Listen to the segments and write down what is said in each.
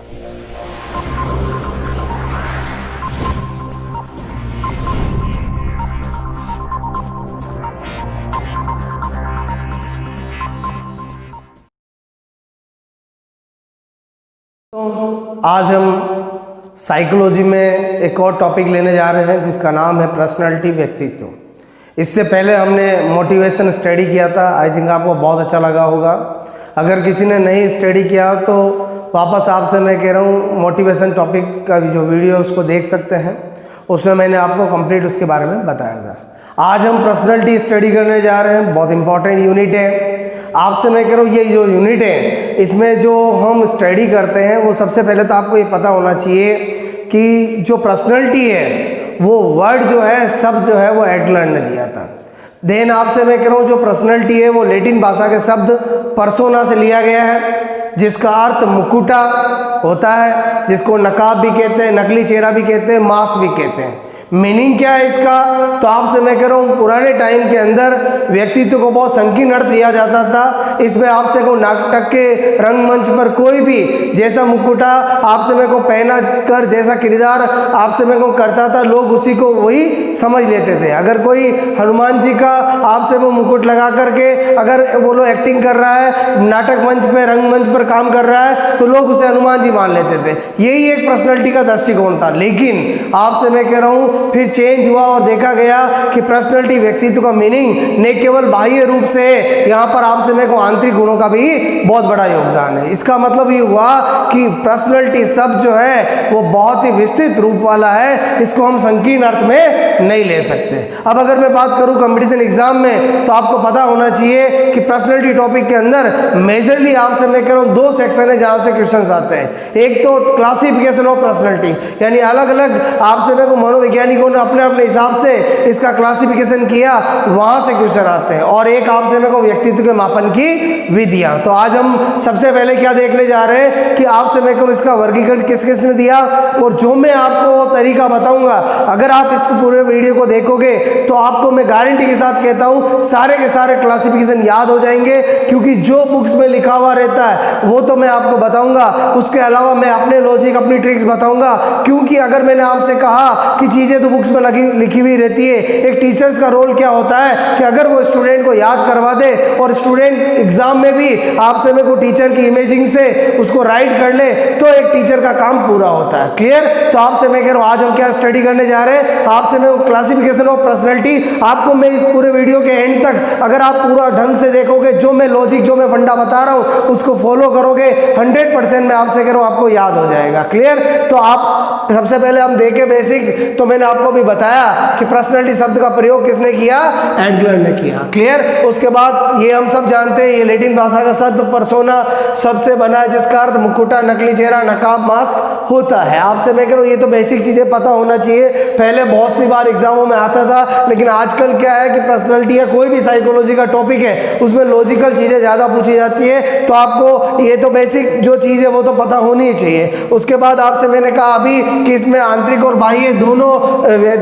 आज हम साइकोलॉजी में एक और टॉपिक लेने जा रहे हैं जिसका नाम है पर्सनालिटी, व्यक्तित्व। इससे पहले हमने मोटिवेशन स्टडी किया था। आई थिंक आपको बहुत अच्छा लगा होगा। अगर किसी ने नहीं स्टडी किया तो वापस आपसे मैं कह रहा हूँ मोटिवेशन टॉपिक का जो वीडियो उसको देख सकते हैं। उसमें मैंने आपको कंप्लीट उसके बारे में बताया था। आज हम पर्सनालिटी स्टडी करने जा रहे हैं। बहुत इंपॉर्टेंट यूनिट है। आपसे मैं कह रहा हूँ ये जो यूनिट है इसमें जो हम स्टडी करते हैं वो सबसे पहले तो आपको ये पता होना चाहिए कि जो पर्सनालिटी है वो वर्ड जो है शब्द जो है वो एडलर ने दिया था। देन आपसे मैं कह रहा हूँ जो पर्सनालिटी है वो लैटिन भाषा के शब्द पर्सोना से लिया गया है जिसका अर्थ मुकुटा होता है, जिसको नकाब भी कहते हैं, नकली चेहरा भी कहते हैं, मास्क भी कहते हैं। मीनिंग क्या है इसका? तो आपसे मैं कह रहा हूँ पुराने टाइम के अंदर व्यक्तित्व को बहुत संकीर्ण अर्थ दिया जाता था। इसमें आपसे को नाटक के रंगमंच पर कोई भी जैसा मुकुटा आपसे मैं को पहना कर जैसा किरदार आपसे मैं को करता था लोग उसी को वही समझ लेते थे। अगर कोई हनुमान जी का आपसे वो मुकुट लगा करके अगर वो लोग एक्टिंग कर रहा है, नाटक मंच पर रंगमंच पर काम कर रहा है तो लोग उसे हनुमान जी मान लेते थे। यही एक पर्सनैलिटी का दृष्टिकोण था। लेकिन आपसे मैं कह रहा हूँ फिर चेंज हुआ और देखा गया कि पर्सनैलिटी व्यक्तित्व का मीनिंग न केवल बाह्य रूप से, यहाँ पर आपसे मेरे को आंतरिक गुणों का भी बहुत बड़ा योगदान है। इसका मतलब ये हुआ कि पर्सनैलिटी शब्द जो है वो बहुत ही विस्तृत रूप वाला है। इसको हम संकीर्ण अर्थ में नहीं ले सकते। अब अगर मैं बात करूं कंपटीशन एग्जाम में तो आपको पता होना चाहिए कि पर्सनैलिटी टॉपिक के अंदर मेजरली आपसे मैं कह रहा हूँ दो सेक्शन है जहाँ से क्वेश्चन आते हैं। एक तो क्लासिफिकेशन ऑफ पर्सनैलिटी, यानी अलग अलग आपसे मेरे को मनोवैज्ञानिकों ने अपने अपने हिसाब से इसका क्लासिफिकेशन किया, वहां से क्वेश्चन आते हैं। और एक आपसे मेरे को व्यक्तित्व के मापन की विधियां। तो आज हम सबसे पहले क्या देखने जा रहे हैं कि आपसे मेरे को इसका वर्गीकरण किस किसने दिया, और जो मैं आपको वो तरीका बताऊंगा अगर आप इस पूरे वीडियो को देखोगे तो आपको मैं गारंटी के साथ कहता हूं सारे के सारे क्लासिफिकेशन याद हो जाएंगे, क्योंकि जो बुक्स में लिखा हुआ रहता है वो तो मैं आपको बताऊंगा। उसके अलावा मैं अपने लॉजिक अपनी ट्रिक्स बताऊंगा, क्योंकि अगर मैंने आपसे कहा कि चीजें तो बुक्स में लिखी हुई रहती है, एक टीचर्स का रोल क्या होता है कि अगर वो स्टूडेंट को याद करवा दे और स्टूडेंट एग्जाम में भी आपसे मेरे को टीचर की इमेजिंग से उसको राइट कर ले तो एक टीचर का काम पूरा होता है। क्लियर? तो आपसे मैं कह रहा हूं आज हम क्या स्टडी करने जा रहे हैं, आपसे मैं क्लासिफिकेशन ऑफ पर्सनैलिटी। आपको मैं इस पूरे वीडियो के एंड तक अगर आप पूरा ढंग से देखोगे, जो मैं लॉजिक जो मैं फंडा बता रहा हूं उसको फॉलो करोगे, 100% मैं आपसे कह रहा हूं आपको याद हो जाएगा। क्लियर? तो आप सबसे पहले हम देखें बेसिक, तो मैंने आपको भी बताया कि पर्सनैलिटी शब्द का प्रयोग किसने किया? एडलर ने किया। क्लियर? उसके बाद ये हम सब जानते हैं ये लैटिन भाषा का शब्द पर्सोना शब्द से बना है जिसका अर्थ मुकुटा, नकली चेहरा, नकाब, मास्क होता है। आपसे मैं कह रहा हूँ ये तो बेसिक चीजें पता होना चाहिए। पहले बहुत सी बार एग्जामों में आता था, लेकिन आजकल क्या है कि पर्सनैलिटी या कोई भी साइकोलॉजी का टॉपिक है उसमें लॉजिकल चीजें ज्यादा पूछी जाती है। तो आपको ये तो बेसिक जो चीज है वो तो पता होनी ही चाहिए। उसके बाद आपसे मैंने कहा अभी कि इसमें आंतरिक और बाह्य दोनों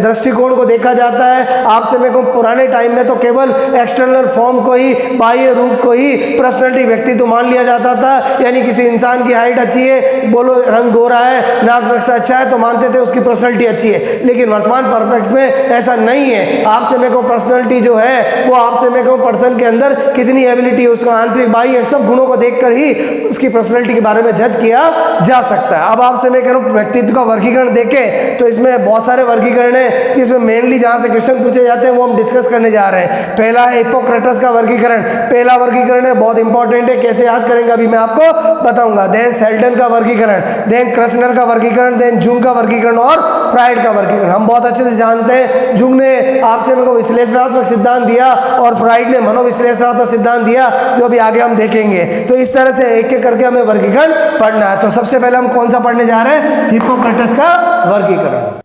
दृष्टिकोण को देखा जाता है। आपसे मेरे को पुराने टाइम में तो केवल एक्सटर्नल फॉर्म को ही, बाह्य रूप को ही पर्सनैलिटी व्यक्तित्व मान लिया जाता था। यानी किसी इंसान की हाइट अच्छी है, बोलो रंग गोरा है, नाक नक्शा अच्छा है तो मानते थे उसकी पर्सनैलिटी अच्छी है। लेकिन वर्तमान परपेक्स में ऐसा नहीं है। आपसे मेरे को पर्सनैलिटी जो है वो आपसे मेरे को पर्सन के अंदर कितनी एबिलिटी, उसका आंतरिक बाह्य सब गुणों को देखकर ही उसकी पर्सनैलिटी के बारे में जज किया जा सकता है। अब आपसे मैं कह रहा हूँ व्यक्तित्व का वर्गीकरण देखें तो इसमें बहुत सारे वर्गीकरण है जिसमें मेनली जहां से क्वेश्चन पूछे जाते हैं वो हम डिस्कस करने जा रहे हैं। पहला है हिप्पोक्रेटस का वर्गीकरण। पहला वर्गीकरण है, बहुत इंपॉर्टेंट है, कैसे याद करेंगे अभी मैं आपको बताऊंगा। देन सेल्टन का वर्गीकरण, देन क्रचनर का वर्गीकरण, देन जुंग का वर्गीकरण और फ्राइड का वर्गीकरण। हम बहुत अच्छे से जानते हैं जुंग ने आपसे मेरे को विश्लेषणात्मक सिद्धांत दिया और फ्राइड ने मनोविश्लेषणात्मक सिद्धांत दिया, जो भी आगे हम देखेंगे। तो इस तरह से एक एक करके हमें वर्गीकरण पढ़ना है। तो सबसे पहले हम कौन सा पढ़ने जा रहे हैं? हिप्पोक्रेटस का वर्गीकरण।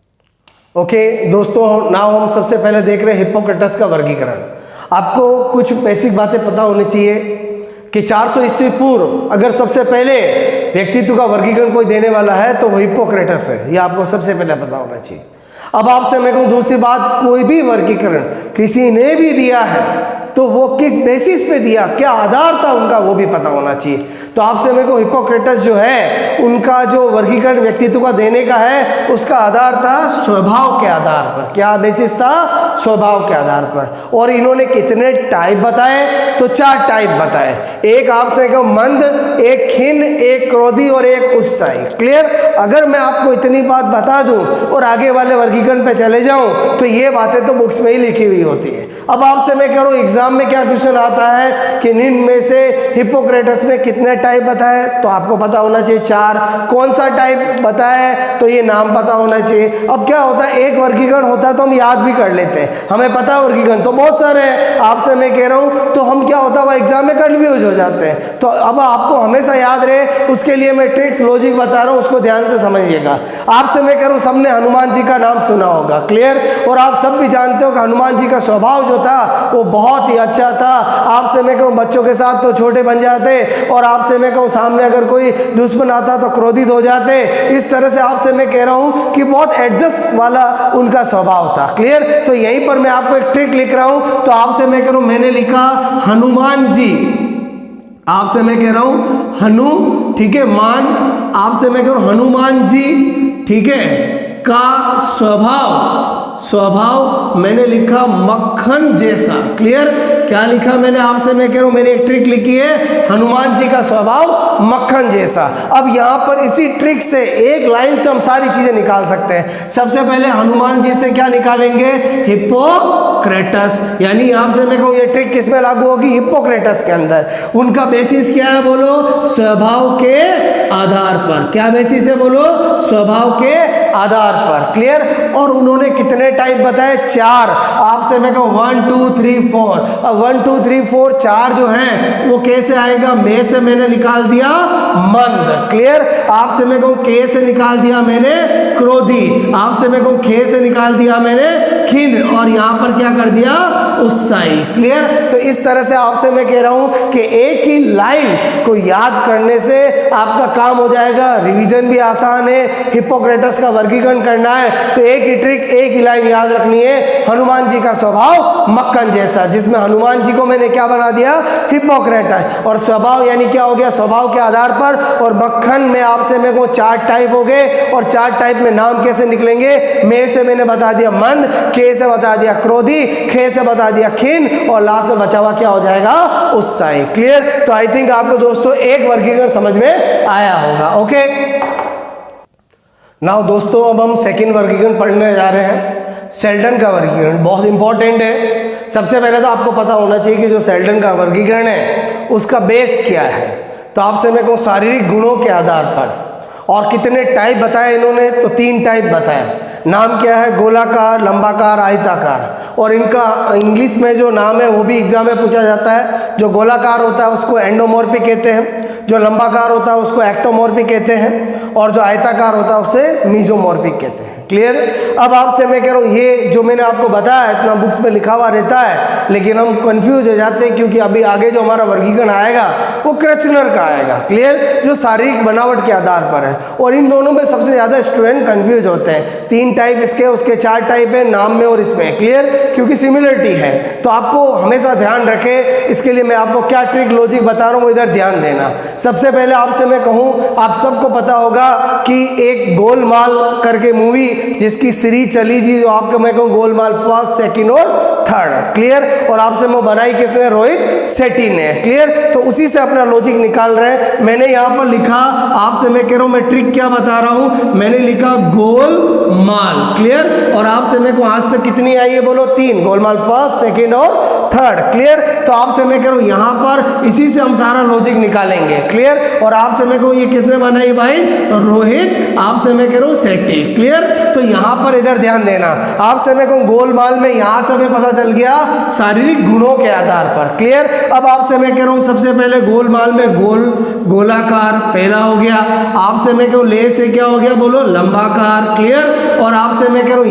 ओके दोस्तों, नाउ हम सबसे पहले देख रहे हैं हिप्पोक्रेटस का वर्गीकरण। आपको कुछ बेसिक बातें पता होनी चाहिए कि 400 ईस्वी पूर्व अगर सबसे पहले व्यक्तित्व का वर्गीकरण कोई देने वाला है तो वो हिप्पोक्रेटस है। ये आपको सबसे पहले पता होना चाहिए। अब आपसे मैं कहूँ दूसरी बात, कोई भी वर्गीकरण किसी ने भी दिया है तो वो किस बेसिस पे दिया, क्या आधार था उनका, वो भी पता होना चाहिए। तो आपसे मेरे को हिपोक्रेटस जो है उनका जो वर्गीकरण व्यक्तित्व का देने का है उसका आधार था स्वभाव के आधार पर। क्या बेसिस था? स्वभाव के आधार पर। और इन्होंने कितने टाइप बताए? तो 4 टाइप बताए। एक आपसे कहूं मंद, एक खिन्न, एक क्रोधी और एक उत्साही। क्लियर? अगर मैं आपको इतनी बात बता दूं और आगे वाले वर्गीकरण पे चले जाऊं तो ये बातें तो बुक्स में ही लिखी हुई होती है। अब आपसे मैं कह रहा हूं एग्जाम में क्या क्वेश्चन आता है कि निम्न में से हिपोक्रेटस ने कितने टाइप बताए? तो आपको पता होना चाहिए 4। कौन सा टाइप बताया तो ये नाम पता होना चाहिए। अब क्या होता है, एक वर्गीकरण होता है तो हम याद भी कर लेते हैं, हमें पता है वर्गीकरण तो बहुत सारे हैं, आपसे मैं कह रहा हूं तो हम क्या होता है वह एग्जाम में कंफ्यूज हो जाते हैं। तो अब आपको हमेशा याद रहे उसके लिए मैं ट्रिक्स लॉजिक बता रहा हूं, उसको ध्यान से समझिएगा। आपसे मैं कह रहा हूं सबने हनुमान जी का नाम सुना होगा। क्लियर? और आप सब भी जानते हो कि हनुमान जी का स्वभाव जो था वो बहुत ही अच्छा था। आपसे मैं कहूं बच्चों के साथ तो छोटे बन जाते और आपसे मैं कहूं सामने अगर कोई दुश्मन आता तो क्रोधित हो जाते। इस तरह से आपसे मैं कह रहा हूं कि बहुत एडजस्ट वाला उनका स्वभाव था। क्लियर? तो यहीं पर मैं आपको एक ट्रिक लिख रहा हूं। तो आपसे मैं कह रहा हूं मैंने लिखा हनुमान जी, आपसे मैं कह रहा हूं हनु, ठीक है, मान, आपसे मैं कह रहा हूं हनुमान जी, ठीक है, का स्वभाव मैंने लिखा मक्खन जैसा। क्लियर? क्या लिखा मैंने? आपसे मैं कह रहा हूं मैंने एक ट्रिक लिखी है हनुमान जी का स्वभाव मक्खन जैसा। अब यहां पर इसी ट्रिक से एक लाइन से हम सारी चीजें निकाल सकते हैं। सबसे पहले हनुमान जी से क्या निकालेंगे? हिपोक्रेटस। यानी आपसे मैं कहूं ये ट्रिक किस में लागू होगी? हिपोक्रेटस के अंदर। उनका बेसिस क्या है बोलो? स्वभाव के आधार पर। क्या बेसिस है बोलो? स्वभाव के आधार पर। क्लियर? और उन्होंने कितने टाइप बताए? 4। आपसे मैं कहूं 1 2 3 4। अब 1 2 3 4 4 जो है वो कैसे आएगा? में से मैंने निकाल दिया मंद। क्लियर? आपसे मैं कहूं के से निकाल दिया मैंने क्रोधी। आपसे मैं कहूं खे से निकाल दिया मैंने खिन्न। और यहां पर क्या कर दिया? उत्साही। क्लियर? तो इस तरह से आपसे मैं कह रहा हूं कि एक ही लाइन को याद करने से आपका काम हो जाएगा। रिवीजन भी आसान है। हिपोक्रेटस का वर्गीकरण करना है तो एक ही ट्रिक, एक ही लाइन याद रखनी है, हनुमान जी का स्वभाव मक्खन जैसा, जिसमें हनुमान जी को मैंने क्या बना दिया? हिपोक्रेटस। और स्वभाव यानी क्या हो गया? स्वभाव के आधार पर। और मक्खन में आपसे मेरे को 4 टाइप हो गए। और 4 टाइप में नाम कैसे निकलेंगे? में से मैंने बता दिया मंद, के से बता दिया क्रोधी, खे से बता दिया खिन्न और लास्ट में बचा हुआ क्या हो जाएगा? उत्साही। क्लियर? तो आई थिंक आपको दोस्तों एक वर्गीकरण समझ में आया होगा। ओके, नाउ दोस्तों अब हम सेकंड वर्गीकरण पढ़ने जा रहे हैं। सेल्डन का वर्गीकरण बहुत इंपॉर्टेंट है। सबसे पहले तो आपको पता होना चाहिए कि जो सेल्डन का वर्गीकरण है उसका बेस क्या है। तो आपसे मैं कहूँ शारीरिक गुणों के आधार पर। और कितने टाइप बताए इन्होंने? तो 3 टाइप बताए। नाम क्या है? गोलाकार, लंबाकार, आयताकार। और इनका इंग्लिश में जो नाम है वो भी एग्जाम में पूछा जाता है। जो गोलाकार होता है उसको एंडोमॉर्फिक कहते हैं, जो लंबाकार होता है उसको एक्टोमॉर्फिक कहते हैं, और जो आयताकार होता है उसे मीजोमॉर्फिक कहते हैं। क्लियर? अब आपसे मैं कह रहा हूँ ये जो मैंने आपको बताया इतना बुक्स में लिखा हुआ रहता है, लेकिन हम कंफ्यूज हो जाते हैं क्योंकि अभी आगे जो हमारा वर्गीकरण आएगा वो क्रेचनर का आएगा। क्लियर? जो शारीरिक बनावट के आधार पर है। और इन दोनों में सबसे ज़्यादा स्टूडेंट कंफ्यूज होते हैं। 3 टाइप इसके, उसके 4 टाइप है नाम में और इसमें। क्लियर? क्योंकि सिमिलरिटी है। तो आपको हमेशा ध्यान रखें। इसके लिए मैं आपको क्या ट्रिक लॉजिक बता रहा हूँ वो इधर ध्यान देना। सबसे पहले आपसे मैं कहूँ, आप सबको पता होगा कि एक गोलमाल करके मूवी जिसकी सीरीज चली थी, जो आपको मैं कहूँ गोलमाल 1st, 2nd और 3rd। क्लियर? और आपसे वो बनाई किसने? रोहित शेट्टी ने। क्लियर? तो उसी से अपना लॉजिक निकाल रहे हैं। मैंने यहाँ पर लिखा, आपसे मैं कह रहा हूँ मैं ट्रिक क्या बता रहा हूँ, मैंने लिखा गोलमाल। क्लियर? और आपसे मेरे को आज तक कितनी आई है बोलो? 3। गोलमाल 1st, 2nd और 3rd। क्लियर? तो आपसे मैं कह रहा हूँ यहाँ पर इसी से हम सारा लॉजिक निकालेंगे। क्लियर? और आपसे मैं कहूँ ये किसने बनाई भाई? रोहित, आपसे मैं कह रहा हूँ शेट्टी। क्लियर? तो यहाँ पर इधर ध्यान देना। आपसे मैं कहूँ गोलमाल में यहाँ से हमें पता चल गया शारीरिक गुणों के आधार पर। क्लियर? अब आपसे मैं कह रहा हूँ सबसे पहले गोलमाल में गोलाकार पहला हो गया। आपसे मैं कहूँ ले से क्या हो गया बोलो? लंबाकार। क्लियर? और आपसे मैं कह रहा हूँ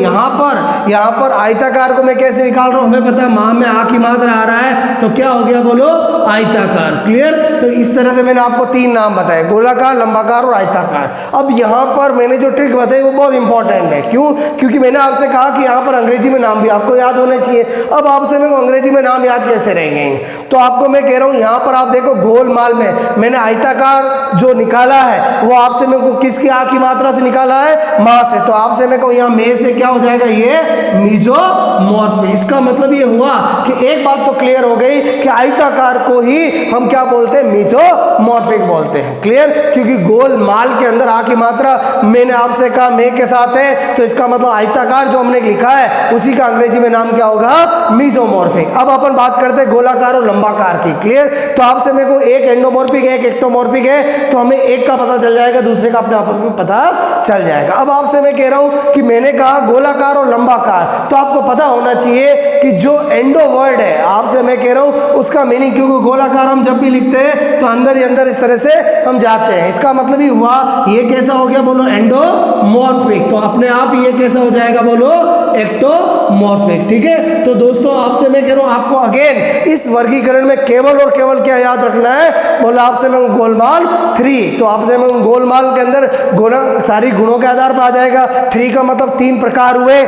यहाँ पर आयताकार को मैं कैसे निकाल रहा हूँ? हमें पता है माँ में आ की मात्रा आ रहा है तो क्या हो गया बोलो? आयताकार। क्लियर? तो इस तरह से मैंने आपको 3 नाम बताए, गोलाकार, लंबाकार और आयताकार। अब यहाँ पर मैंने जो ट्रिक बताई वो बहुत इंपॉर्टेंट है। क्यों? क्योंकि मैंने आपसे कहा कि यहाँ पर अंग्रेजी में नाम भी आपको याद होने चाहिए। अब आपसे मेरे को अंग्रेजी में नाम याद कैसे रहेंगे? तो आपको मैं कह रहा हूँ यहाँ पर आप देखो गोलमाल में मैंने आयताकार जो निकाला है वो आपसे मेरे को किसकी आ की मात्रा से निकाला है, माँ से। तो आपसे मेरे को यहाँ में से क्या हो जाएगा, ये मीजोमॉर्फिक। इसका मतलब ये हुआ कि एक बात तो क्लियर हो गई कि आयताकार को ही हम क्या बोलते हैं, मीजोमॉर्फिक बोलते हैं। क्लियर, क्योंकि गोलमाल के अंदर आ की मात्रा मैंने आपसे कहा में के साथ है, तो इसका मतलब आयताकार जो हमने लिखा है उसी का अंग्रेजी में नाम क्या होगा, मीजोमॉर्फिक। अब अपन बात करते हैं गोलाकार और लंबाकार की। क्लियर, तो आपसे मेरे को एक एंडोमॉर्फिक एक एक्टोमॉर्फिक है, तो हमें एक का पता चल जाएगा, दूसरे का अपने आप में पता चल जाएगा। अब आपसे मैं कह रहा हूं कि मैंने कहा गोलाकार और लंबाकार, तो आपको पता होना चाहिए कि जो एंडो वर्ड है, आपसे मैं कह रहा हूं उसका मीनिंग, क्योंकि गोलाकार हम जब भी लिखते हैं तो अंदर ही अंदर इस तरह से हम जाते हैं। इसका मतलब ही हुआ ये कैसा हो गया, बोलो एंडोमॉर्फिक। तो अपने आप ये कैसा हो जाएगा, बोलो एक्टोमॉर्फिक। ठीक है, तो दोस्तों आपसे मैं कह रहा हूं आपको अगेन इस वर्गीकरण में केवल और केवल क्या याद रखना है, बोला आपसे मैं गोलमाल 3। तो आपसे मैं गोलमाल के अंदर सारी गुणों के आधार पर आ जाएगा। 3 का मतलब 3 प्रकार हुए,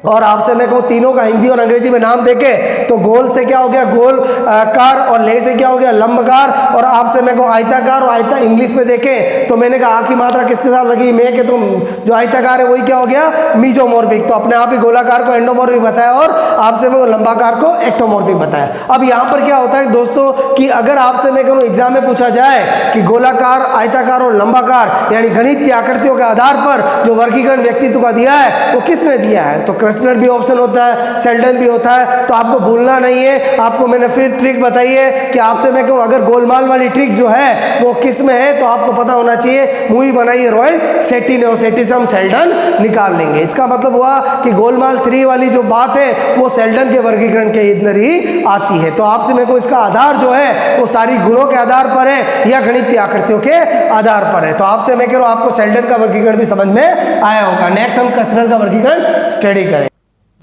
और आपसे मैं कहूँ तीनों का हिंदी और अंग्रेजी में नाम देके, तो गोल से क्या हो गया गोलकार, और ले से क्या हो गया लंबकार, और आपसे मैं कहूँ आयताकार और आयता इंग्लिश में देखें तो मैंने कहा आ की मात्रा किसके साथ लगी, में के, तो जो आयताकार है वही क्या हो गया, मीजोमॉर्फिक। तो अपने आप ही गोलाकार को एंडोमॉर्फिक बताया और आपसे मैं लंबाकार को एक्टोमॉर्फिक बताया। अब यहाँ पर क्या होता है दोस्तों कि अगर आपसे मैं कहूँ एग्जाम में पूछा जाए कि गोलाकार, आयताकार और लंबाकार यानी गणितीय आकृतियों के आधार पर जो वर्गीकरण व्यक्तित्व का दिया है वो किसने दिया है, तो क्रेस्नर भी ऑप्शन होता है, सेल्डन भी होता है। तो आपको भूलना नहीं है, आपको मैंने फिर ट्रिक बताई है कि आपसे मैं कहूँ अगर गोलमाल वाली ट्रिक जो है वो किस में है, तो आपको पता होना चाहिए मूवी बनाई है रॉयस सेट्टी ने, और सेट्टी से हम सेल्डन निकाल लेंगे। इसका मतलब हुआ कि गोलमाल 3 वाली जो बात है वो सेल्डन के वर्गीकरण के अंदर ही आती है। तो आपसे मेरे को इसका आधार जो है वो सारी गुणों के आधार पर है या गणितीय आकृतियों के आधार पर है। तो आपसे मैं कह रहा हूँ आपको सेल्डन का वर्गीकरण भी समझ में आया होगा। नेक्स्ट हम क्रेस्नर का वर्गीकरण स्टडी करें।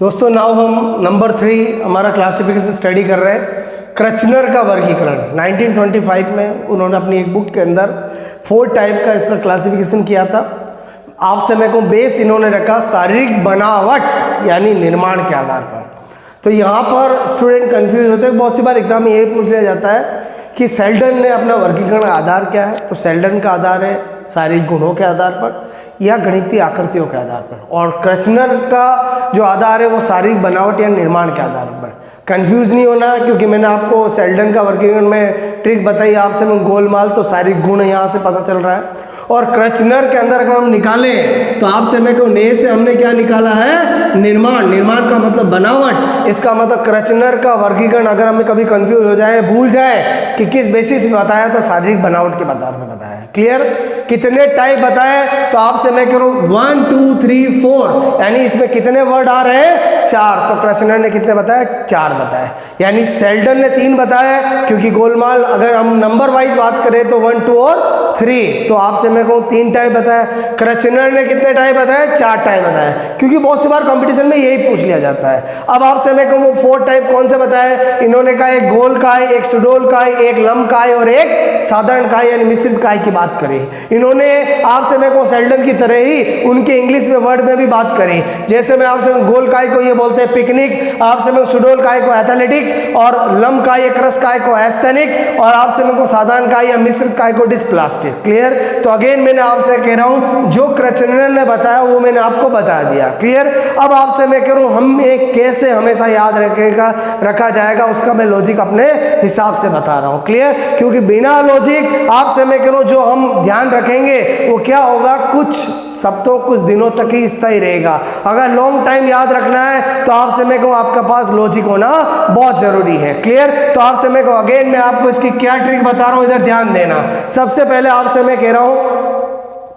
दोस्तों नाउ हम नंबर 3 हमारा क्लासिफिकेशन स्टडी कर रहे हैं, क्रेस्नर का वर्गीकरण। 1925 में उन्होंने अपनी एक बुक के अंदर 4 टाइप का इसका क्लासिफिकेशन किया था। आपसे मेरे को बेस इन्होंने रखा शारीरिक बनावट यानी निर्माण के आधार पर। तो यहाँ पर स्टूडेंट कंफ्यूज होते हैं, बहुत सी बार एग्जाम में यही पूछ लिया जाता है कि सेल्डन ने अपना वर्गीकरण आधार क्या है, तो सेल्डन का आधार है शारीरिक गुणों के आधार पर या गणितीय आकृतियों के आधार पर, और क्रेस्नर का जो आधार है वो शारीरिक बनावट या निर्माण के आधार पर। कंफ्यूज नहीं होना, क्योंकि मैंने आपको सेल्डन का वर्गीकरण में ट्रिक बताई आपसे मैं गोलमाल, तो शारीरिक गुण यहाँ से पता चल रहा है। और क्रेस्नर के अंदर अगर हम निकालें तो आपसे मैं कहूँ ने से हमने क्या निकाला है, निर्माण। निर्माण का मतलब बनावट। इसका मतलब क्रेस्नर का वर्गीकरण अगर हमें कभी कंफ्यूज हो जाए, भूल जाए कि किस बेसिस पे बताया, तो शारीरिक बनावट के आधार पर बताया है। क्लियर, कितने टाइप बताए, तो आपसे मैं कह रहा हूँ 1 2 3 4 यानी इसमें कितने वर्ड आ रहे हैं, 4। तो क्रेस्नर ने कितने बताए, 4 बताए। यानी सेल्डन ने 3 बताया, क्योंकि गोलमाल अगर हम नंबर वाइज बात करें तो 1 2 और 3, तो आपसे मैं कहूँ 3 टाइप बताया। क्रेस्नर ने कितने टाइप बताया, 4 टाइप बताया, क्योंकि बहुत सी बार कंपटीशन में यही पूछ लिया जाता है। अब आपसे मैं कहूँ 4 टाइप कौन से बताए, इन्होंने कहा एक गोल काय, एक सुडोल काय, एक लंब काय और एक साधारण काय यानी मिश्रित काय की बात करी। इन्होंने आपसे मैं कहूँ सेल्डन की तरह ही उनके इंग्लिश में वर्ड में भी बात करी। जैसे मैं आपसे गोल काय को ये बोलते हैं पिकनिक, आपसे मैं सुडोल काय को एथलेटिक, और लंब काय क्रस काय को एस्थेनिक, और आपसे मैं को साधारण काय या मिश्रित काय को डिस्प्लास्टिक। क्लियर, तो अगेन मैंने आपसे कह रहा हूं जो क्रेस्नर ने बताया वो मैंने आपको बता दिया। क्लियर, अब आपसे मैं कह रहा हूं हमें कैसे हमेशा याद रखा जाएगा उसका मैं लॉजिक अपने हिसाब से बता रहा हूं। क्लियर, क्योंकि बिना लॉजिक आपसे मैं कह रहा हूं जो हम ध्यान रखेंगे वो क्या होगा, कुछ सप्ताहों कुछ दिनों तक ही स्थायी रहेगा। अगर लॉन्ग टाइम याद रखना है तो आपसे मैं कहूँ आपका पास लॉजिक होना बहुत जरूरी है। क्लियर, तो आपसे मैं कहूँ अगेन मैं आपको इसकी क्या ट्रिक बता रहा हूँ, इधर ध्यान देना। सबसे पहले आपसे मैं कह रहा हूँ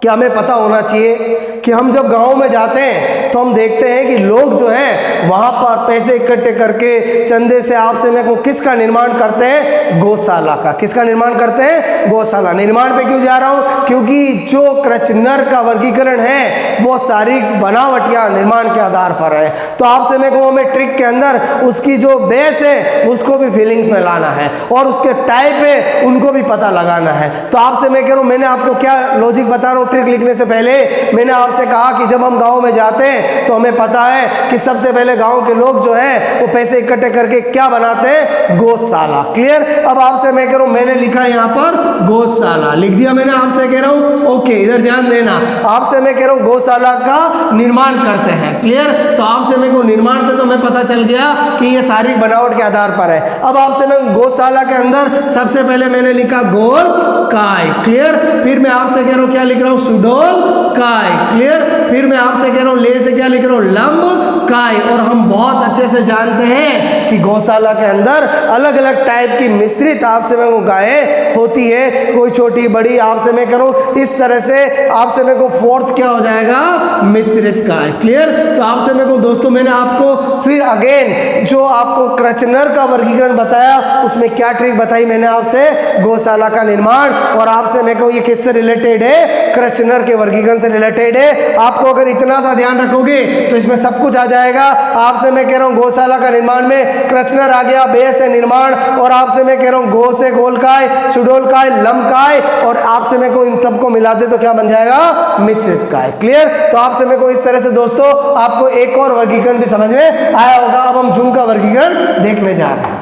कि हमें पता होना चाहिए कि हम जब गांव में जाते हैं तो हम देखते हैं कि लोग जो हैं वहाँ पर पैसे इकट्ठे करके चंदे से आपसे मैं कहूँ किसका निर्माण करते हैं, गौशाला का। किसका निर्माण करते हैं, गौशाला। निर्माण पे क्यों जा रहा हूँ, क्योंकि जो क्रेस्नर का वर्गीकरण है वो शारीरिक बनावट या निर्माण के आधार पर है। तो आपसे मैं कहूँ हमें ट्रिक के अंदर उसकी जो बेस है उसको भी फीलिंग्स में लाना है और उसके टाइप है उनको भी पता लगाना है। तो आपसे मैं कह रहा हूँ मैंने आपको क्या लॉजिक बता रहा हूँ, ट्रिक लिखने से पहले मैंने आपसे कहा कि जब हम गांव में जाते हैं हैं तो हमें पता है कि सबसे पहले गांव के लोग जो है वो पैसे इकट्ठे करके क्या बनाते हैं, गौशाला। क्लियर। अब आपसे मैं कह रहा हूं, मैंने लिखा है यहां पर गौशाला, लिख दिया मैंने, आपसे कह रहा हूं ओके, इधर ध्यान देना। आपसे मैं कह रहा हूं गौशाला का निर्माण करते हैं। क्लियर। तो आपसे मेरे को निर्माण थे तो हमें पता चल गया कि ये शारीरिक बनावट के आधार पर है। अब आपसे मैं गौशाला के अंदर सबसे पहले मैंने लिखा गोल काय। क्लियर। फिर मैं आपसे कह रहा हूं क्या लिख रहा हूं, सुडोल काय। क्लियर। फिर मैं आपसे कह रहा हूं ले से क्या लिख रहा हूं, लंब काय। और हम बहुत अच्छे से जानते हैं कि गौशाला के अंदर अलग अलग टाइप की मिश्रित आपसे मैं वो गायें होती है, कोई छोटी बड़ी। आपसे मैं करूं इस तरह से आपसे मेरे को फोर्थ क्या हो जाएगा, मिश्रित काय। क्लियर। तो आपसे मेरे को दोस्तों मैंने आपको फिर अगेन जो आपको क्रचनर का वर्गीकरण बताया उसमें क्या ट्रिक बताई मैंने आपसे, गौशाला का निर्माण। और आपसे मेरे को ये किससे रिलेटेड है, क्रचनर के वर्गीकरण से रिलेटेड है। आपको अगर इतना सा ध्यान रखोगे तो इसमें सब कुछ आ जाएगा। आपसे मैं कह रहा हूं गौशाला का निर्माण में क्रचनर आ गया, बे से निर्माण, और आपसे मैं कह रहा हूं गो से गोलकाय, सुडोलकाय, लंबकाय, और आपसे मेरे को इन सबको मिला दे तो क्या बन जाएगा, मिश्रित काय। क्लियर। तो आपसे मेरे को इस तरह से दोस्तों आपको एक और वर्गीकरण भी समझ में आया होगा। अब हम जुंग का वर्गीकरण देखने जा रहे हैं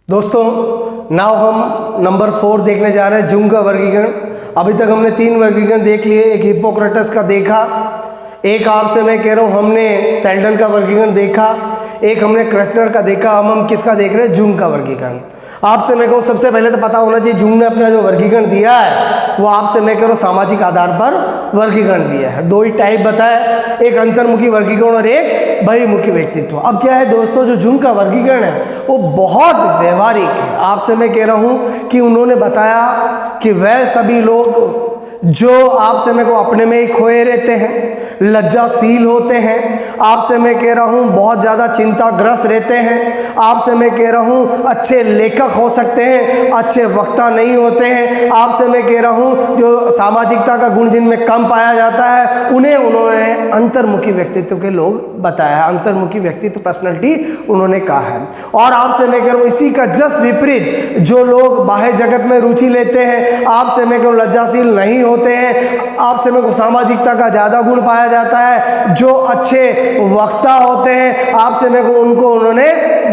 दोस्तों। नाउ हम नंबर 4 देखने जा रहे हैं, जुंग का वर्गीकरण। अभी तक हमने 3 वर्गीकरण देख लिए, एक हिप्पोक्रेटस का देखा, एक आपसे मैं कह रहा हूं हमने सेल्डन का वर्गीकरण देखा, एक हमने क्रचनर का देखा। अब हम किसका देख रहे हैं, जुंग का वर्गीकरण। आपसे मैं कहूँ सबसे पहले तो पता होना चाहिए जुंग ने अपना जो वर्गीकरण दिया है वो आपसे मैं कह रहा हूँ सामाजिक आधार पर वर्गीकरण दिया है। 2 ही टाइप बताया, एक अंतर्मुखी वर्गीकरण और एक बहिर्मुखी व्यक्तित्व। अब क्या है दोस्तों, जो जुंग का वर्गीकरण है वो बहुत व्यवहारिक है। आपसे मैं कह रहा हूँ कि उन्होंने बताया कि वह सभी लोग जो आपसे मेरे को अपने में ही खोए रहते हैं, लज्जाशील होते हैं, आपसे मैं कह रहा हूँ बहुत ज़्यादा चिंताग्रस्त रहते हैं, आपसे मैं कह रहा हूँ अच्छे लेखक हो सकते हैं, अच्छे वक्ता नहीं होते हैं, आपसे मैं कह रहा हूँ जो सामाजिकता का गुण जिनमें कम पाया जाता है उन्हें उन्होंने अंतर्मुखी व्यक्तित्व के लोग बताया, अंतर्मुखी व्यक्तित्व पर्सनैलिटी उन्होंने कहा है। और आपसे मैं कह रहा हूँ इसी का जस्ट विपरीत जो लोग बाह्य जगत में रुचि लेते हैं, आपसे मैं कह रहा हूँ लज्जाशील नहीं होते हैं, आपसे मेरे को सामाजिकता का ज़्यादा गुण पाया जाता है, जो अच्छे वक्ता होते हैं आपसे मेरे को उनको उन्होंने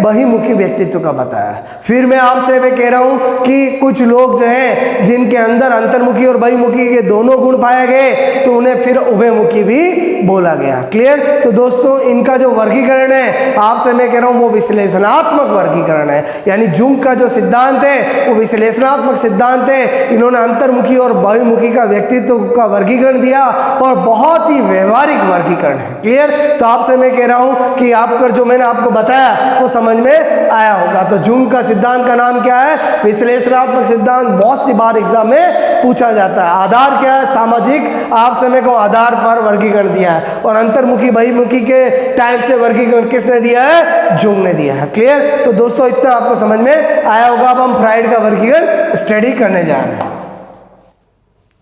बहिर्मुखी व्यक्तित्व का बताया। फिर मैं आपसे मैं कह रहा हूँ कि कुछ लोग जो हैं जिनके अंदर अंतर्मुखी और बहिर्मुखी के दोनों गुण पाए गए तो उन्हें फिर उभयमुखी भी बोला गया। क्लियर। तो दोस्तों इनका जो वर्गीकरण है आपसे मैं कह रहा हूँ वो विश्लेषणात्मक वर्गीकरण है, यानी जुंग का जो सिद्धांत है वो विश्लेषणात्मक सिद्धांत है। इन्होंने अंतर्मुखी और बहिर्मुखी का व्यक्तित्व का वर्गीकरण दिया और बहुत ही व्यवहारिक वर्गीकरण है। क्लियर। तो आपसे मैं कह रहा हूँ कि आपका जो मैंने आपको बताया वो समझ में आया होगा। तो जुंग का सिद्धांत का नाम क्या है, विश्लेषणात्मक सिद्धांत। बहुत सी बार एग्जाम में पूछा जाता है। आधार क्या है, सामाजिक आप समय को आधार पर वर्गीकरण दिया है, और अंतर्मुखी बहिर्मुखी के टाइप से वर्गीकरण किसने दिया है, जुंग ने दिया है। क्लियर। तो दोस्तों इतना आपको समझ में आया होगा। अब हम फ्राइड का वर्गीकरण स्टडी करने जा रहे हैं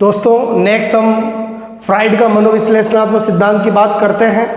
दोस्तों। नेक्स्ट हम फ्राइड का मनोविश्लेषणात्मक सिद्धांत की बात करते हैं।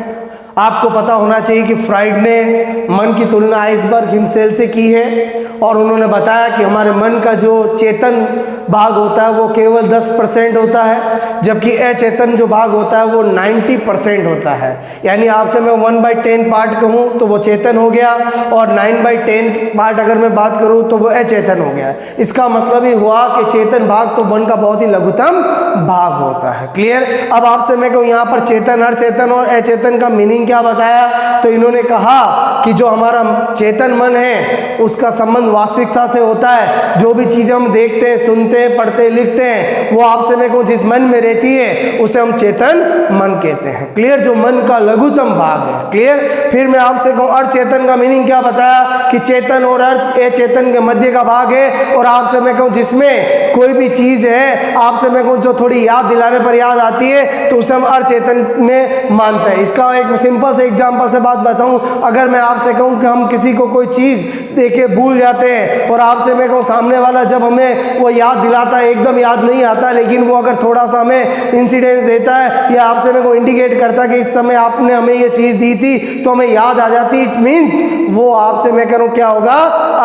आपको पता होना चाहिए कि फ्राइड ने मन की तुलना आइसबर्ग हिमशैल से की है, और उन्होंने बताया कि हमारे मन का जो चेतन भाग होता है वो केवल 10% होता है, जबकि अचेतन जो भाग होता है वो 90% होता है। यानी आपसे मैं 1/10 पार्ट कहूँ तो वो चेतन हो गया, और 9/10 पार्ट अगर मैं बात करूँ तो वो अचेतन हो गया। इसका मतलब ही हुआ कि चेतन भाग तो मन का बहुत ही लघुतम भाग होता है। क्लियर। अब आपसे मैं कहूँ यहाँ पर चेतन, अर्चेतन और अचेतन का मीनिंग क्या बताया, तो इन्होंने कहा कि जो हमारा चेतन मन है उसका संबंध वास्तविकता से होता है। जो भी चीज़ हम देखते हैं, सुनते हैं, पढ़ते हैं, लिखते हैं, वो आपसे मैं कहूँ जिस मन में रहती है उसे हम चेतन मन कहते हैं। क्लियर। जो मन का लघुतम भाग है। क्लियर। फिर मैं आपसे कहूँ अर्चेतन का मीनिंग क्या बताया कि चेतन और अचेतन के मध्य का भाग है, और आपसे मैं कहूँ जिसमें कोई भी चीज़ है आपसे मैं कहूँ जो थोड़ी याद दिलाने पर याद आती है तो उसे हम अर्चेतन में मानते हैं। इसका एक सिंपल से एग्जाम्पल से बात बताऊँ, अगर मैं आपसे कहूँ कि हम किसी को कोई चीज़ देखे भूल जाते हैं। और आपसे मैं कहूँ सामने वाला जब हमें वो याद दिलाता है, एकदम याद नहीं आता, लेकिन वो अगर थोड़ा सा हमें इंसिडेंस देता है या आपसे मैं को इंडिकेट करता है कि इस समय आपने हमें ये चीज़ दी थी तो हमें याद आ जाती, इट मीन्स वो आपसे मैं कह रहा हूँ क्या होगा,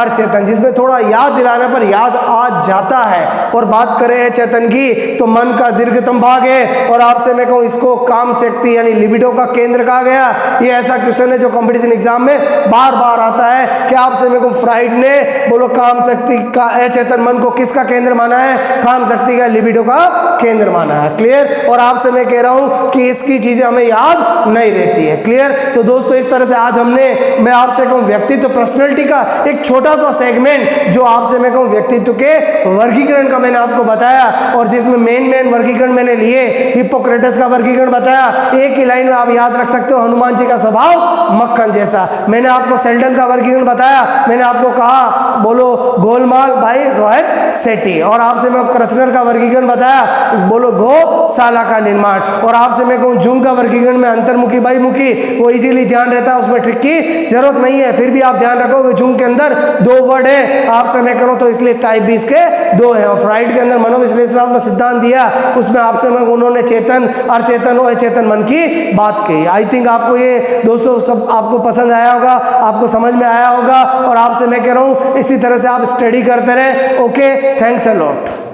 अचेतन, जिसमें थोड़ा याद दिलाने पर याद आ जाता है। और बात करें चेतन की तो मन का दीर्घतम भाग है, और आपसे मैं कहूँ इसको काम शक्ति यानी लिबिडो का केंद्र कहा गया। ये ऐसा क्वेश्चन है जो कंपटीशन एग्जाम में बार बार आता है कि आपसे मैं कहूँ फ्राइड ने बोलो काम शक्ति का अचेतन मन को किसका केंद्र माना है, काम शक्ति का लिबिडो का केंद्र माना है। क्लियर। और आपसे मैं कह रहा हूँ कि इसकी चीजें हमें याद नहीं रहती है। क्लियर। तो दोस्तों इस तरह से आज मैं आपसे कहूँ व्यक्तित्व पर्सनैलिटी का एक छोटा सा सेगमेंट जो आपसे मैं कहूँ व्यक्तित्व के वर्गीकरण का मैंने आपको बताया, और जिसमें मेन वर्गीकरण मैंने लिए, हिप्पोक्रेटस का वर्गीकरण बताया, एक ही लाइन में आप याद रख सकते हो, हनुमान जी का स्वभाव मक्खन जैसा। मैंने आपको सेल्डन का वर्गीकरण बताया, मैंने आपको कहा बोलो गोलमाल भाई रोहित सेठी, और आपसे मैं कृष्णर का वर्गीकरण बताया, बोलो गौशाला का निर्माण, और आपसे मैं कहूँ जुंग का वर्गीकरण में अंतर्मुखी बहिमुखी, वो इजीली ध्यान रहता है, उसमें ट्रिक की जरूरत नहीं है, फिर भी आप ध्यान रखोगे जुंग के अंदर 2 वर्ड है, आपसे मैं करूँ तो इसलिए टाइप भी इसके 2 है। और फ्राइड के अंदर मनोविश्लेषणात्मक सिद्धांत दिया, उसमें आपसे मैं उन्होंने चेतन अचेतन और अचेतन मन की बात की। आई थिंक आपको ये दोस्तों सब आपको पसंद आया होगा, आपको समझ में आया होगा, और आपसे मैं कह रहा हूँ इसी तरह से आप स्टडी करते रहे। Okay, thanks a lot.